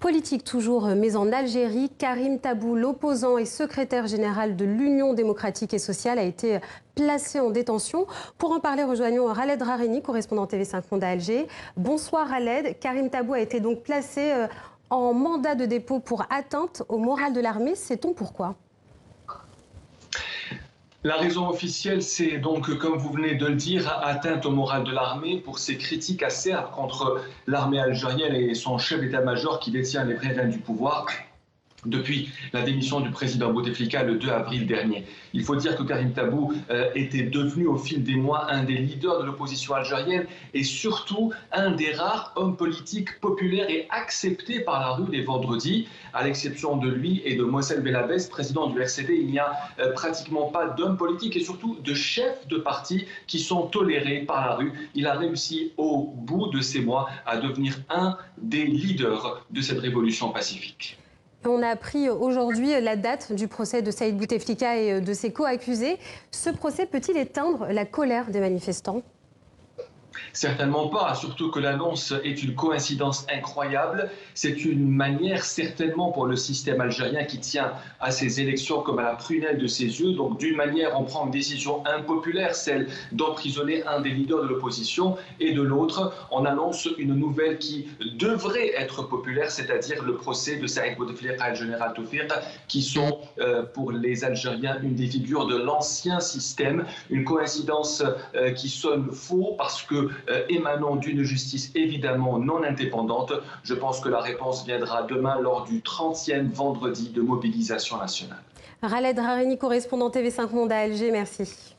Politique toujours, mais en Algérie, Karim Tabou, l'opposant et secrétaire général de l'Union démocratique et sociale, a été placé en détention. Pour en parler, rejoignons Raled Rareni, correspondant TV5 Monde à Alger. Bonsoir Raled. Karim Tabou a été donc placé en mandat de dépôt pour atteinte au moral de l'armée. Sait-on pourquoi ? La raison officielle, c'est donc, comme vous venez de le dire, atteinte au moral de l'armée pour ses critiques acerbes contre l'armée algérienne et son chef d'état-major qui détient les vrais rênes du pouvoir depuis la démission du président Bouteflika le 2 avril dernier. Il faut dire que Karim Tabou était devenu au fil des mois un des leaders de l'opposition algérienne et surtout un des rares hommes politiques populaires et acceptés par la rue les vendredis. À l'exception de lui et de Mohsen Belabès, président du RCD, il n'y a pratiquement pas d'hommes politiques et surtout de chefs de parti qui sont tolérés par la rue. Il a réussi au bout de ces mois à devenir un des leaders de cette révolution pacifique. On a appris aujourd'hui la date du procès de Saïd Bouteflika et de ses co-accusés. Ce procès peut-il éteindre la colère des manifestants ? Certainement pas, surtout que l'annonce est une coïncidence incroyable. C'est une manière certainement pour le système algérien qui tient à ces élections comme à la prunelle de ses yeux. Donc d'une manière, on prend une décision impopulaire, celle d'emprisonner un des leaders de l'opposition, et de l'autre, on annonce une nouvelle qui devrait être populaire, c'est-à-dire le procès de Saïd Bouteflika et le général Toufiq, qui sont pour les Algériens une des figures de l'ancien système. Une coïncidence qui sonne faux parce que émanant d'une justice évidemment non indépendante. Je pense que la réponse viendra demain lors du 30e vendredi de mobilisation nationale. Raled Rareni, correspondant TV5 Monde à Alger, merci.